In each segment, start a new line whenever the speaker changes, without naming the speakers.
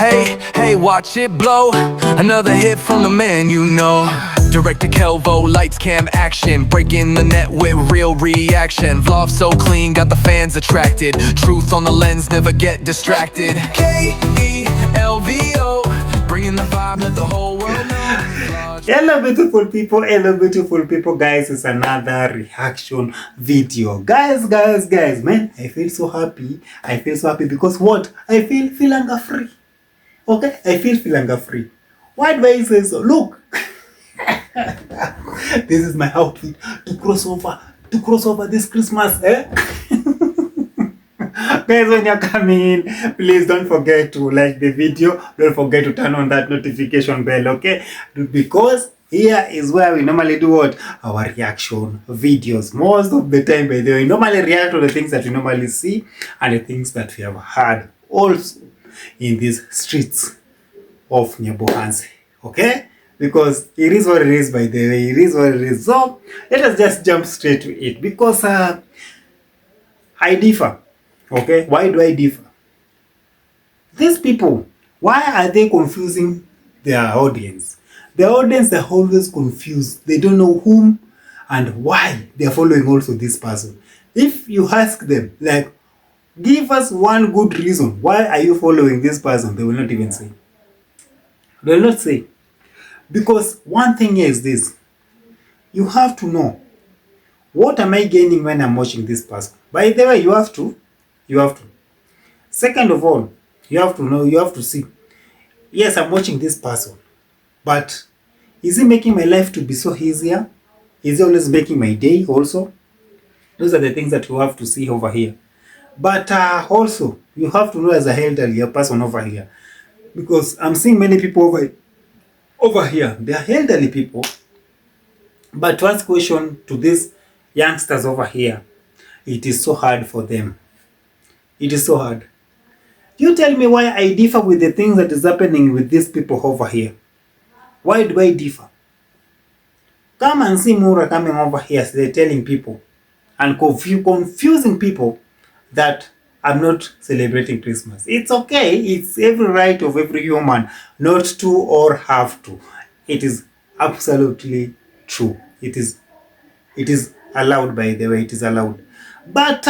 Hey, watch it blow. Another hit from the man you know. Director Kelvo, lights, cam, action. Breaking the net with real reaction. Vlog so clean, got the fans attracted. Truth on the lens, never get distracted. Kelvo, bringing the vibe, let the whole world know.
Hello beautiful people, guys. It's another reaction video. Guys, man, I feel so happy because what? I feel anger free. Okay, I feel anger free. Why do I say so? Look. This is my outfit to cross over this Christmas, eh? Guys, when you're coming in, please don't forget to like the video. Don't forget to turn on that notification bell, okay? Because here is where we normally do what? Our reaction videos. Most of the time, by the way, we normally react to the things that we normally see and the things that we have heard also in these streets of Nyabohanse, okay? Because it is what it is, by the way. It is what it is. So, let us just jump straight to it. Because I differ. Okay? Why do I differ? These people, why are they confusing their audience? The audience are always confused. They don't know whom and why they are following also this person. If you ask them, like, give us one good reason, why are you following this person? They will not even say. They will not say. Because one thing is this, you have to know, what am I gaining when I'm watching this person? By the way, you have to. Second of all, you have to know, you have to see, yes, I'm watching this person, but is he making my life to be so easier? Is he always making my day also? Those are the things that you have to see over here. But also, you have to know as a elderly person over here, because I'm seeing many people over here, they are elderly people, but to ask question to these youngsters over here, it is so hard for them. It is so hard. You tell me why I differ with the things that is happening with these people over here. Why do I differ? Come and see Mura coming over here, so they're telling people and confusing people that I'm not celebrating Christmas. It's okay. It's every right of every human not to or have to. It is absolutely true. It is allowed, by the way. It is allowed. But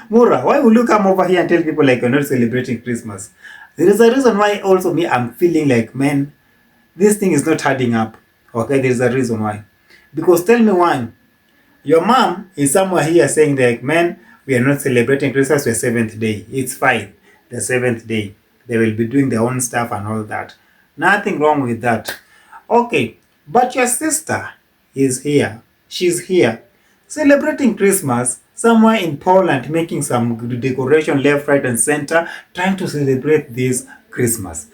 Mura, why will you come over here and tell people like you're not celebrating Christmas? There is a reason why also me, I'm feeling like, man, this thing is not adding up. Okay, there is a reason why. Because tell me one, your mom is somewhere here saying like, man, we are not celebrating Christmas, we're seventh day. It's fine. The seventh day. They will be doing their own stuff and all that. Nothing wrong with that. Okay, but your sister is here. She's here celebrating Christmas somewhere in Poland, making some decoration left, right, and center, trying to celebrate this Christmas.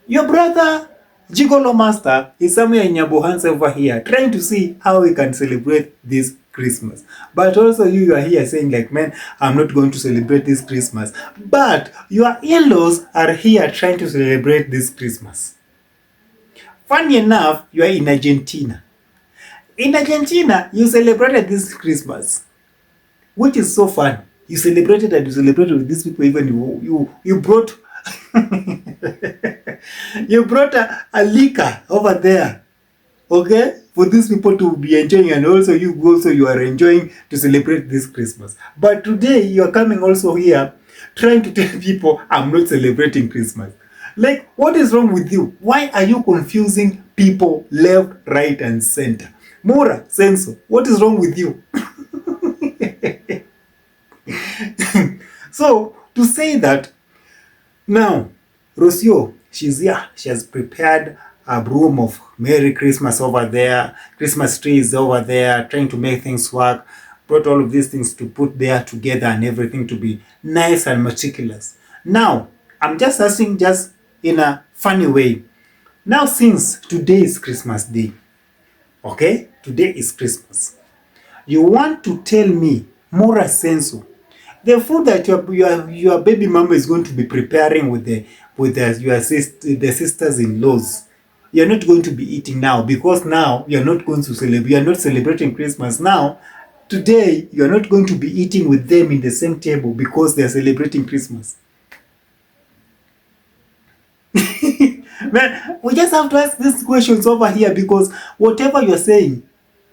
Your brother, Gigolo Master, is somewhere in Nyabohanse over here, trying to see how we can celebrate this Christmas. But also you are here saying like, man, I'm not going to celebrate this Christmas. But your in-laws are here trying to celebrate this Christmas. Funny enough, you are in Argentina. In Argentina, you celebrated this Christmas, which is so fun. You celebrated with these people. Even you brought you brought a liquor over there, okay, for these people to be enjoying, and also you are enjoying to celebrate this Christmas. But today you are coming also here trying to tell people I'm not celebrating Christmas. Like, what is wrong with you? Why are you confusing people left, right, and center? Mura, Senso, what is wrong with you? So, to say that, now, Rocio, she's here. She has prepared a room of Merry Christmas over there. Christmas trees over there, trying to make things work. Brought all of these things to put there together and everything to be nice and meticulous. Now, I'm just asking just in a funny way. Now, since today is Christmas Day, okay? Today is Christmas. You want to tell me, Mura Senso, the food that your baby mama is going to be preparing with the sisters-in-laws, you're not going to be eating now, because now you're not going to celebrate. You're not celebrating Christmas now. Today you're not going to be eating with them in the same table because they're celebrating Christmas. Man, we just have to ask these questions over here because whatever you're saying,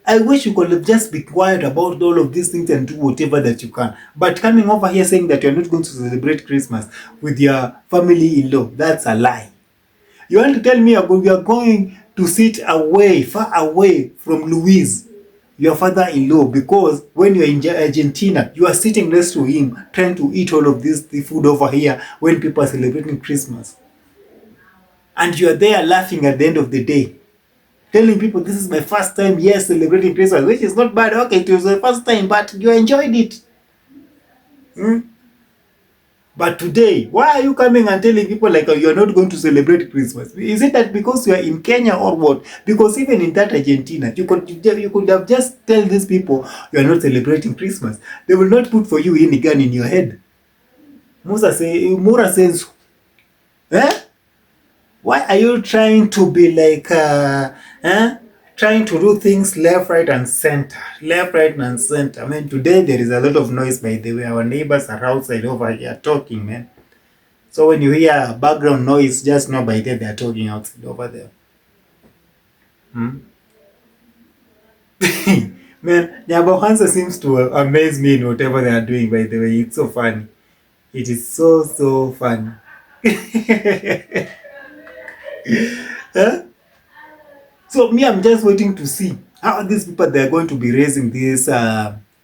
I wish you could have just be quiet about all of these things and do whatever that you can. But coming over here saying that you're not going to celebrate Christmas with your family-in-law, that's a lie. You want to tell me you are going to sit away, far away from Louise, your father-in-law, because when you're in Argentina, you are sitting next to him trying to eat all of the food over here when people are celebrating Christmas. And you are there laughing at the end of the day, telling people this is my first time, yes, celebrating Christmas, which is not bad. Okay, it was the first time, but you enjoyed it. But today, why are you coming and telling people like you're not going to celebrate Christmas? Is it that because you're in Kenya or what? Because even in that Argentina, you could have just tell these people you're not celebrating Christmas. They will not put for you any gun in your head. Mura says, eh? Why are you trying to be like, trying to do things left, right, and center? Left, right, and center. I mean, today there is a lot of noise, by the way. Our neighbors are outside over here talking, man. So when you hear background noise, just know by then they are talking outside over there. Man, Nyabohansa seems to amaze me in whatever they are doing, by the way. It's so funny. It is so funny. Huh? So me, I'm just waiting to see how these people they're going to be raising this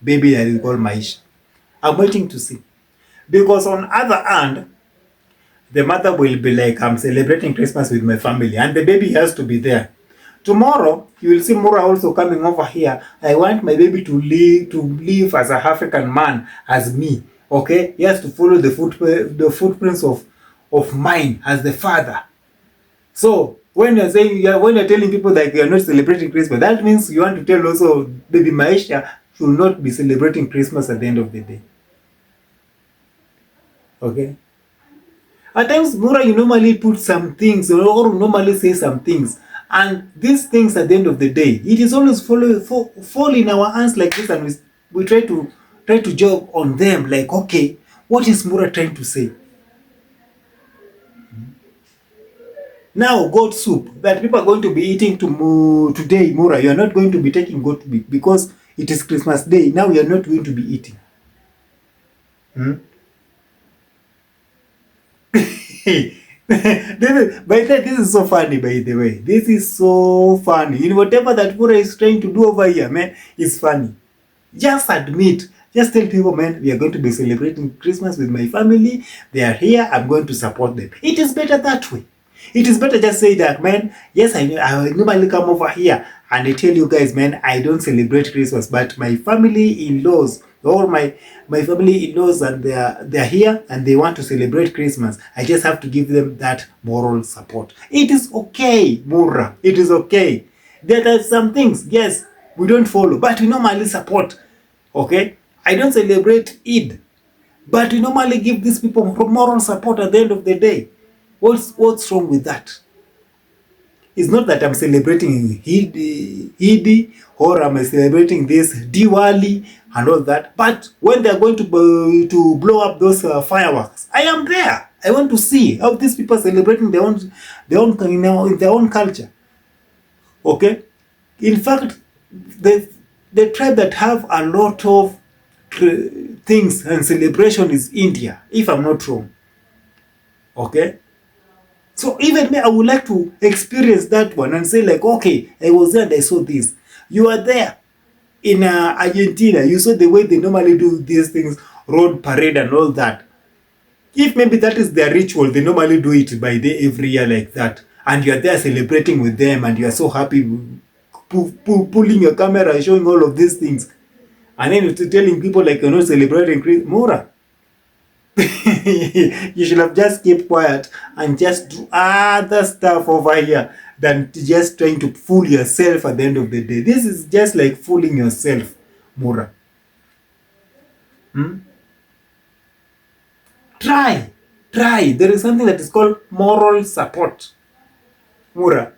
baby that is called Maisha. I'm waiting to see. Because on other hand, the mother will be like, I'm celebrating Christmas with my family, and the baby has to be there. Tomorrow, you will see Mura also coming over here. I want my baby to live as an African man, as me. Okay? He has to follow the footprints of mine as the father. So when you're saying when you're telling people that you're not celebrating Christmas, that means you want to tell also baby Maisha should not be celebrating Christmas at the end of the day. Okay? At times, Mura, you normally put some things or normally say some things. And these things at the end of the day, it is always fall in our hands like this, and we try to joke on them like, okay, what is Mura trying to say? Now, goat soup that people are going to be eating today, Mura, you are not going to be taking goat meat because it is Christmas Day. Now, you are not going to be eating. This is so funny, by the way. This is so funny. In whatever that Mura is trying to do over here, man, is funny. Just admit. Just tell people, man, we are going to be celebrating Christmas with my family. They are here. I'm going to support them. It is better that way. It is better just say that, man, yes, I normally come over here and I tell you guys, man, I don't celebrate Christmas, but my family-in-laws, or my family-in-laws, and they're here and they want to celebrate Christmas. I just have to give them that moral support. It is okay, Mura. It is okay. There are some things, yes, we don't follow, but we normally support. Okay? I don't celebrate Eid, but we normally give these people moral support at the end of the day. What's wrong with that? It's not that I'm celebrating Eid or I'm celebrating this Diwali and all that. But when they're going to blow up those fireworks, I am there. I want to see how these people are celebrating their own in their own culture. Okay. In fact, the tribe that have a lot of things and celebration is India, if I'm not wrong. Okay. So even me, I would like to experience that one and say like, okay, I was there and I saw this. You are there in Argentina. You saw the way they normally do these things, road parade and all that. If maybe that is their ritual, they normally do it by day every year like that. And you are there celebrating with them and you are so happy, pulling your camera, showing all of these things. And then you're telling people like you're not celebrating Mura. You should have just kept quiet and just do other stuff over here than just trying to fool yourself at the end of the day. This is just like fooling yourself, Mura. Try. There is something that is called moral support, Mura.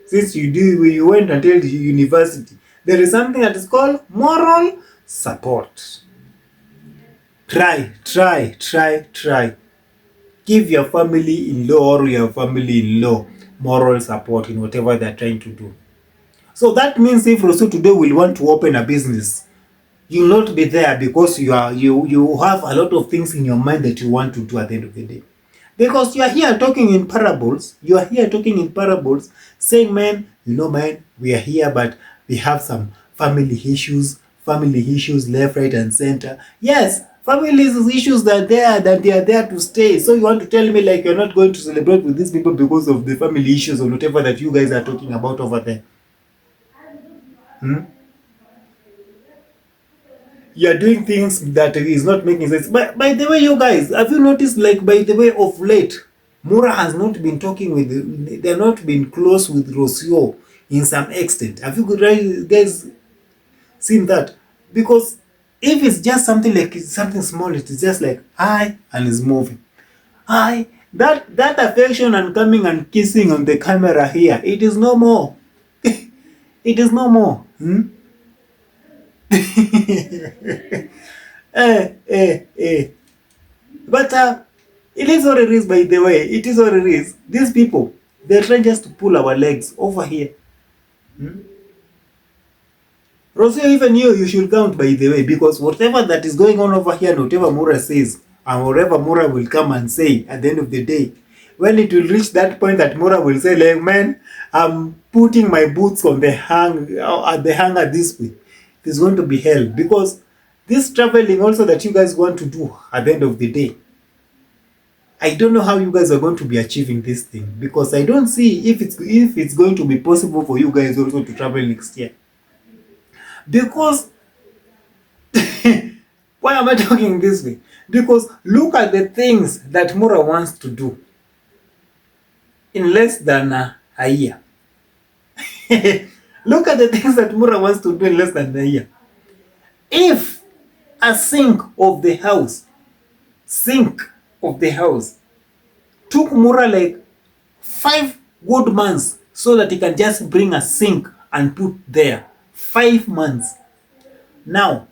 Since you went until the university, there is something that is called moral support. Try. give your family-in-law or your family-in-law moral support in whatever they're trying to do. So that means if Rosu today will want to open a business, you'll not be there because you have a lot of things in your mind that you want to do at the end of the day. Because you are here talking in parables. You are here talking in parables, saying, man, man, we are here, but we have some family issues left, right, and center. Yes, family issues that they are there to stay. So you want to tell me like you're not going to celebrate with these people because of the family issues or whatever that you guys are talking about over there? You're doing things that is not making sense. But by the way, you guys, have you noticed, like, by the way, of late, Mura has not been talking with, they're not been close with Rocio in some extent. Have you guys seen that? Because if it's just something like something small, it's just like hi and it's moving. Hi, that affection and coming and kissing on the camera here, it is no more. It is no more. But it is what it is, by the way. It is what it is. These people, they're trying just to pull our legs over here. Rosie, even you should count, by the way, because whatever that is going on over here and whatever Mura says, and whatever Mura will come and say at the end of the day, when it will reach that point that Mura will say, like, man, I'm putting my boots on the hanger this way, it is going to be hell. Because this traveling also that you guys want to do at the end of the day, I don't know how you guys are going to be achieving this thing, because I don't see if it's going to be possible for you guys also to travel next year. Because why am I talking this way? Because look at the things that Mura wants to do in less than a year. Look at the things that Mura wants to do in less than a year. If a sink of the house took Mura like 5 good months so that he can just bring a sink and put there. 5 months. Now,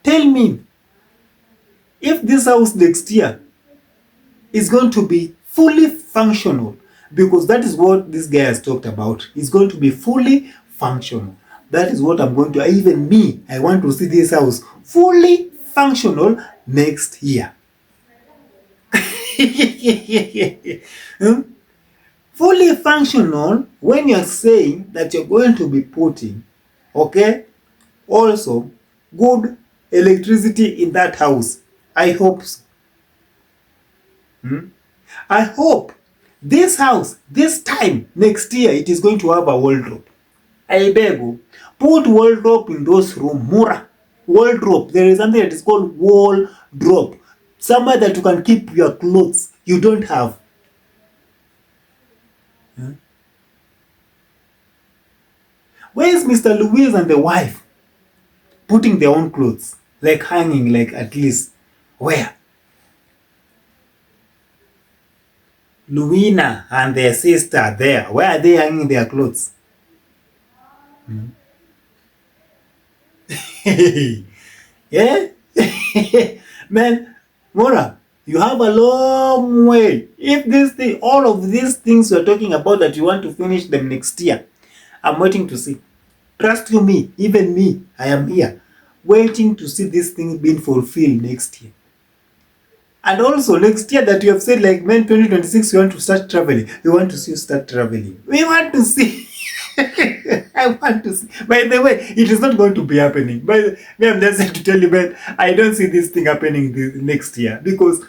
tell me, if this house next year is going to be fully functional, because that is what this guy has talked about, is going to be fully functional. That is what I'm going to, even me, I want to see this house fully functional next year. Fully functional when you're saying that you're going to be putting, okay, also good electricity in that house. I hope so. I hope this house, this time next year, it is going to have a wardrobe. I beg you, put wardrobe in those rooms. Mura, wardrobe. There is something that is called wardrobe. Somewhere that you can keep your clothes you don't have. Where is Mr. Louise and the wife putting their own clothes? Like hanging, like at least. Where? Luina and their sister there. Where are they hanging their clothes? Yeah? Man, Mura, you have a long way. If this thing, all of these things you're talking about that you want to finish them next year, I'm waiting to see. Trust you me, even me, I am here, waiting to see this thing being fulfilled next year. And also next year that you have said, like, man, 2026, you want to start traveling. We want to see you start traveling. We want to see. I want to see. By the way, it is not going to be happening. But I'm just saying to tell you, man, I don't see this thing happening next year. Because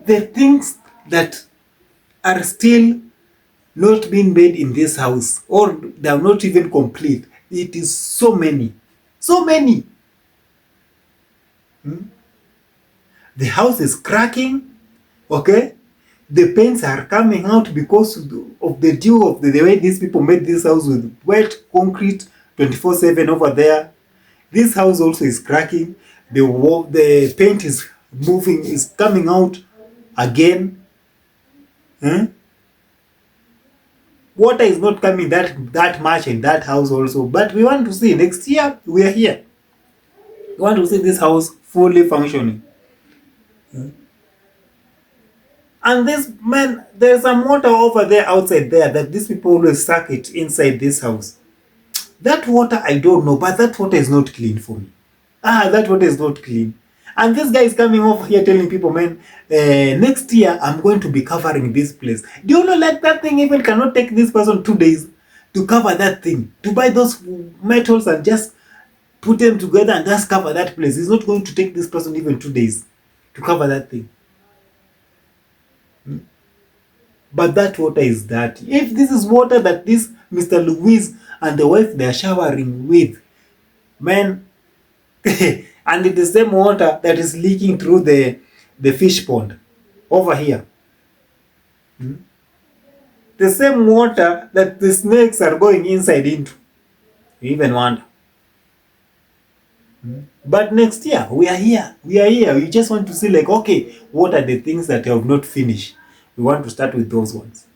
the things that are still not being made in this house, or they are not even complete, it is so many. So many. The house is cracking, okay? The paints are coming out because of the dew of the way these people made this house with wet concrete 24/7 over there. This house also is cracking. The paint is moving, is coming out again. Water is not coming that much in that house also. But we want to see next year, we are here. We want to see this house fully functioning. And this man, there's some water over there outside there that these people always suck it inside this house. That water, I don't know, but that water is not clean for me. That water is not clean. And this guy is coming over here telling people, man, next year I'm going to be covering this place. Do you know, like that thing even cannot take this person 2 days to cover that thing, to buy those metals and just put them together and just cover that place. It's not going to take this person even 2 days to cover that thing. But that water is dirty. If this is water that this Mr. Louise and the wife they are showering with, man, and it is the same water that is leaking through the fish pond over here. The same water that the snakes are going inside into. You even wonder. But next year, we are here. We just want to see, like, okay, what are the things that have not finished? We want to start with those ones.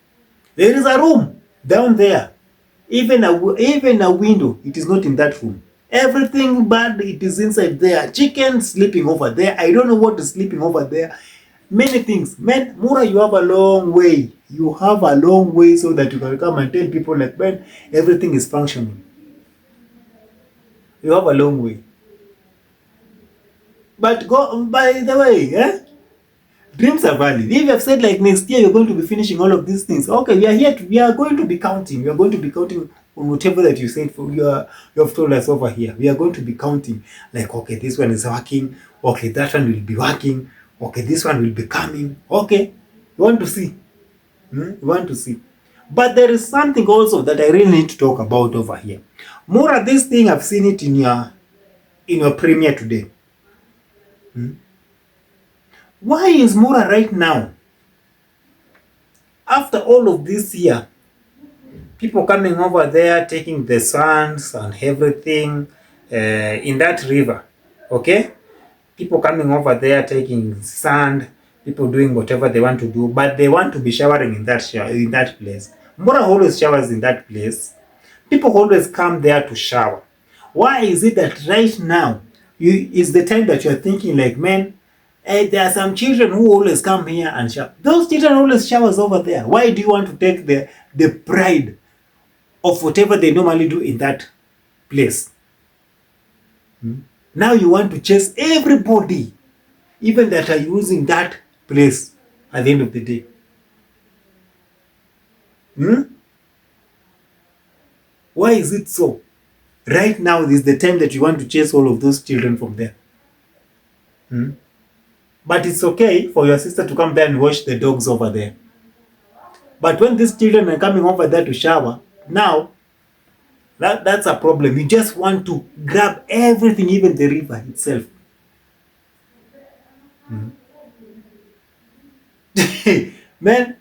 There is a room down there. Even a window, it is not in that room. Everything bad, it is inside there. Chicken sleeping over there. I don't know what is sleeping over there. Many things. Man, Mura, you have a long way. You have a long way so that you can come and tell people, like, man, everything is functioning. You have a long way. But by the way, dreams are valid. If you have said, like, next year you're going to be finishing all of these things, okay, we are going to be counting. We are going to be counting on whatever that you said you have told us over here. We are going to be counting, like, okay, this one is working, okay, that one will be working, okay, this one will be coming, okay. You want to see. You want to see. But there is something also that I really need to talk about over here. Mura, this thing, I've seen it in your premiere today. Why is Mura right now, after all of this year, people coming over there taking the sands and everything in that river, okay? People coming over there taking sand, people doing whatever they want to do, but they want to be showering in that place. Mura always showers in that place. People always come there to shower. Why is it that right now is the time that you're thinking, like, man, there are some children who always come here and shower. Those children always showers over there. Why do you want to take the pride of whatever they normally do in that place? Now you want to chase everybody, even that are using that place at the end of the day. Why is it so? Right now is the time that you want to chase all of those children from there. But it's okay for your sister to come there and wash the dogs over there. But when these children are coming over there to shower, now that's a problem. You just want to grab everything, even the river itself. Man,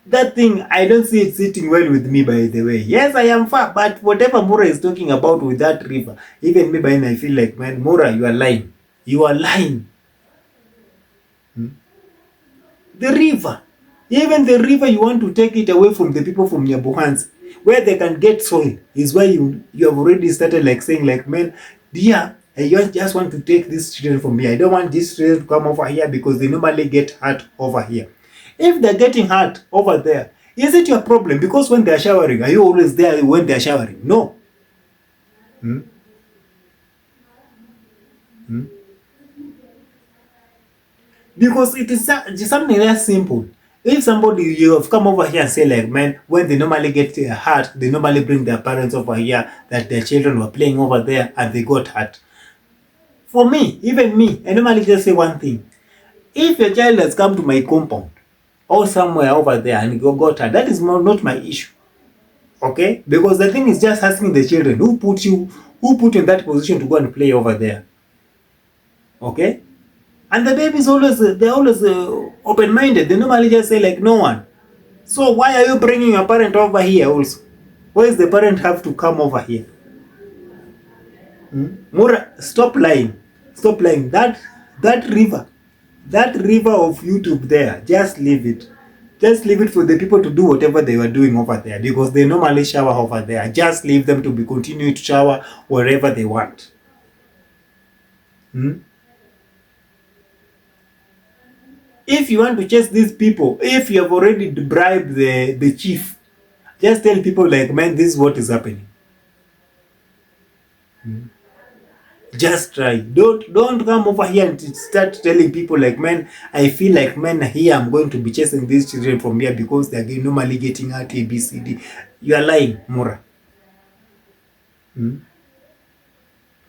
that thing, I don't see it sitting well with me, by the way. Yes, I am far, but whatever Mura is talking about with that river, even me, I feel like, man, Mura, you are lying. You are lying. The river. Even the river, you want to take it away from the people from Nyabohans, where they can get soil, is why you have already started, like, saying, like, man, dear, I just want to take these children from me. I don't want these children to come over here because they normally get hurt over here. If they're getting hurt over there, is it your problem? Because when they're showering, are you always there when they're showering? No. Because it is something that's simple. If somebody, you have come over here and say, like, man, when they normally get hurt, they normally bring their parents over here, that their children were playing over there and they got hurt. For me, even me, I normally just say one thing. If your child has come to my compound or somewhere over there and got hurt, that is not my issue. Okay? Because the thing is just asking the children, who put you in that position to go and play over there? Okay? And the babies they're always open-minded. They normally just say, like, no one. So why are you bringing your parent over here also? Why does the parent have to come over here? Mura, stop lying. Stop lying. That river of YouTube there, just leave it. Just leave it for the people to do whatever they were doing over there, because they normally shower over there. Just leave them to be continuing to shower wherever they want. If you want to chase these people, if you have already bribed the chief, just tell people like, man, this is what is happening. Just try. Don't come over here and start telling people like, man, I feel like, man, here I'm going to be chasing these children from here because they're normally getting out A, B, C, D. You are lying, Mura.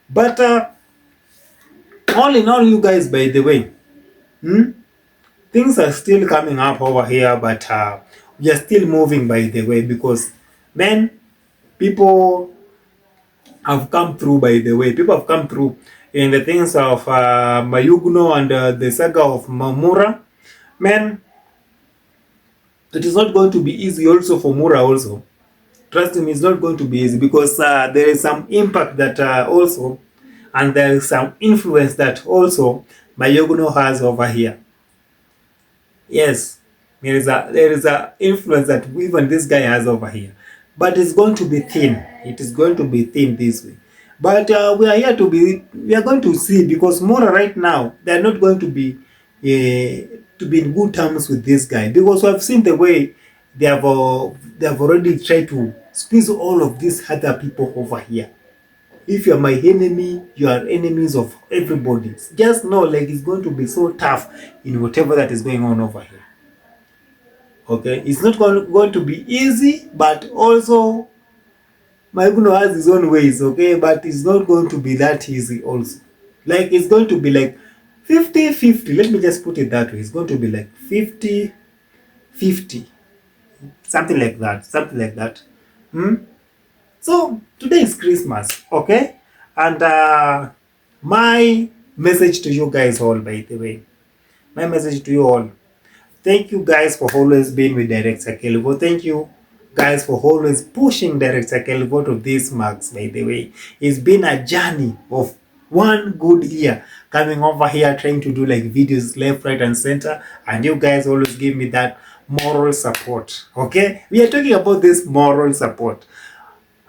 But all in all, you guys, by the way, things are still coming up over here, but we are still moving, by the way, because, man, people have come through, by the way. People have come through in the things of Mayugno and the saga of Mura. Man, it is not going to be easy also for Mura also. Trust me, it's not going to be easy because there is some impact that also, and there is some influence that also Mayugno has over here. Yes, there is a influence that even this guy has over here, but it's going to be thin. It is going to be thin this way. But we are going to see, because Mura right now they are not going to be in good terms with this guy, because we have seen the way they have already tried to squeeze all of these other people over here. If you're my enemy, you are enemies of everybody. Just know, like, it's going to be so tough in whatever that is going on over here. Okay, it's not going to be easy, but also Maiguno has his own ways. Okay, but it's not going to be that easy also. Like, it's going to be like 50-50. Let me just put it that way. It's going to be like 50-50. Something like that. Something like that. So today is Christmas, okay? And my message to you guys all, by the way, my message to you all, thank you guys for always being with Director Kelvo. Thank you guys for always pushing Director Kelvo to these marks, by the way. It's been a journey of 1 good year coming over here trying to do like videos left, right, and center, and you guys always give me that moral support. Okay, we are talking about this moral support,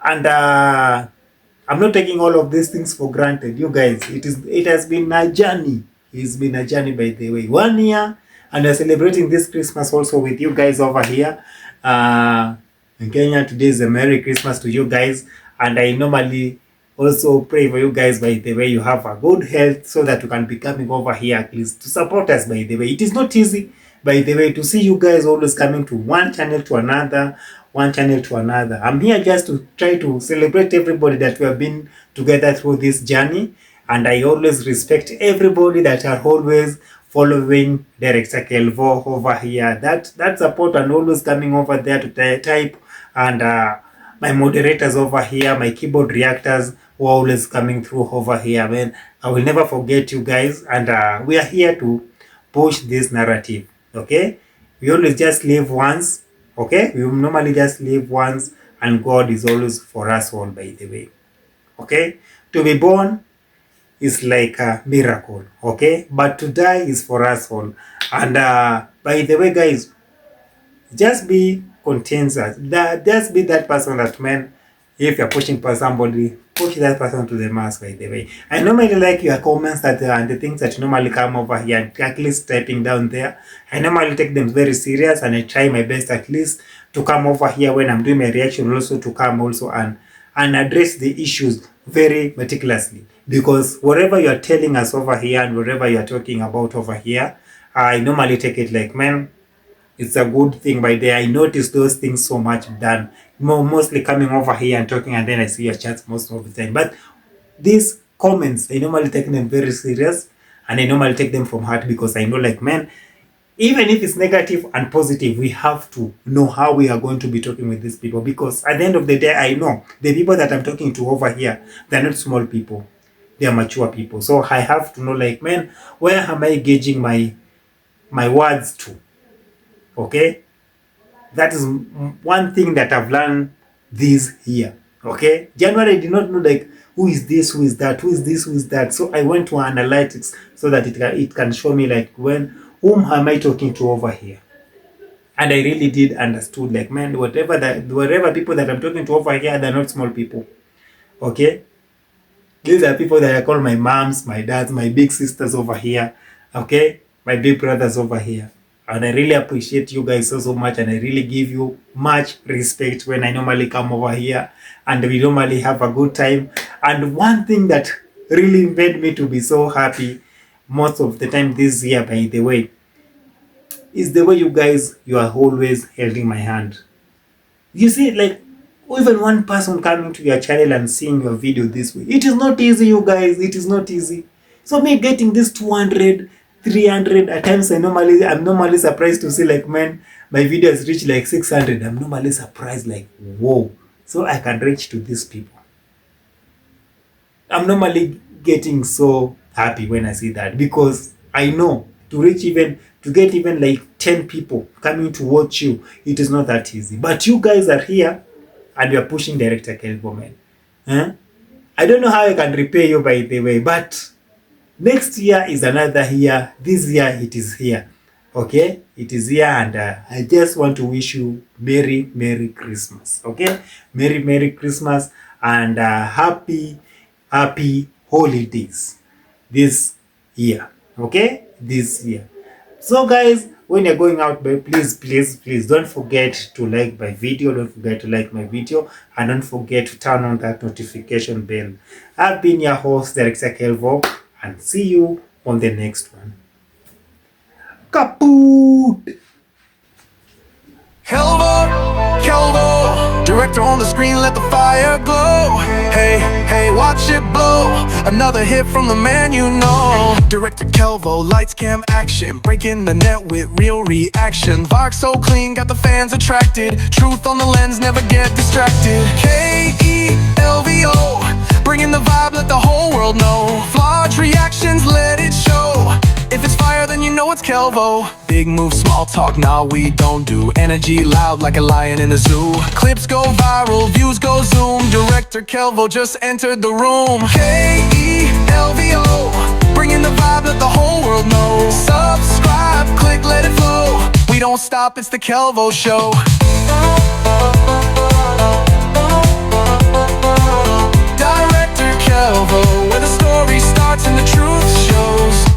and I'm not taking all of these things for granted, you guys. It has been a journey. It's been a journey, by the way. 1 year, and we're celebrating this Christmas also with you guys over here in Kenya. Today is a Merry Christmas to you guys, and I normally also pray for you guys, by the way. You have a good health so that you can be coming over here at least to support us, by the way. It is not easy, by the way, to see you guys always coming to one channel to another, one channel to another. I'm here just to try to celebrate everybody that we have been together through this journey, and I always respect everybody that are always following Director Kelvo over here. That support, and always coming over there to type, and my moderators over here, my keyboard reactors who are always coming through over here, man. I will never forget you guys, and we are here to push this narrative. Okay, we always just live once. Okay, we normally just live once, and God is always for us all, by the way. Okay, to be born is like a miracle. Okay, but to die is for us all. And by the way, guys, just be content. Just be that person that, man, if you're pushing for somebody, push that person to the max, by the way. I normally like your comments that and the things that normally come over here, at least typing down there. I normally take them very serious, and I try my best at least to come over here when I'm doing my reaction, also to come also and address the issues very meticulously, because whatever you're telling us over here and whatever you're talking about over here, I normally take it like, man, it's a good thing. By there, I notice those things so much done, mostly coming over here and talking, and then I see your chats most of the time. But these comments, I normally take them very serious, and I normally take them from heart, because I know, like, man, even if it's negative and positive, we have to know how we are going to be talking with these people, because at the end of the day, I know the people that I'm talking to over here, they're not small people, they are mature people. So I have to know, like, man, where am I gauging my words to? Okay, that is one thing that I've learned this year. Okay, January I did not know, like, who is this, who is that, who is this, who is that. So I went to analytics so that it can show me, like, whom am I talking to over here. And I really did understood, like, man, whatever people that I'm talking to over here, they're not small people. Okay, these are people that I call my moms, my dads, my big sisters over here. Okay, my big brothers over here. And I really appreciate you guys so much, and I really give you much respect when I normally come over here and we normally have a good time. And one thing that really made me to be so happy most of the time this year, by the way, is the way you are always holding my hand. You see, like, even one person coming to your channel and seeing your video this way, it is not easy, you guys. It is not easy. So me getting this 200, 300 at times, I'm normally surprised to see, like, man, my video has reached like 600. I'm normally surprised, like, whoa, so I can reach to these people. I'm normally getting so happy when I see that, because I know to get even like 10 people coming to watch you, it is not that easy. But you guys are here and you are pushing Director Kelvo, man. Huh? I don't know how I can repay you, by the way, but next year is another year. This year it is here. Okay? It is here, and I just want to wish you Merry Christmas. Okay? Merry Christmas, and happy holidays this year. Okay? This year. So guys, when you're going out, please don't forget to like my video. Don't forget to like my video, and don't forget to turn on that notification bell. I've been your host, Director Kelvo, and see you on the next one. Kaput!
Kelvo, director on the screen, let the fire glow. Hey, watch it blow. Another hit from the man you know. Director Kelvo, lights, cam, action. Breaking the net with real reaction. Vibe so clean, got the fans attracted. Truth on the lens, never get distracted. Kelvo, bringing the vibe, let the whole world know. Flawed reactions, let it show. If it's fire, then you know it's Kelvo. Big move, small talk, nah, we don't do. Energy loud like a lion in a zoo. Clips go viral, views go zoom. Director Kelvo just entered the room. Kelvo, bringing the vibe, let the whole world know. Subscribe, click, let it flow. We don't stop, it's the Kelvo Show. Director Kelvo, where the story starts and the truth shows.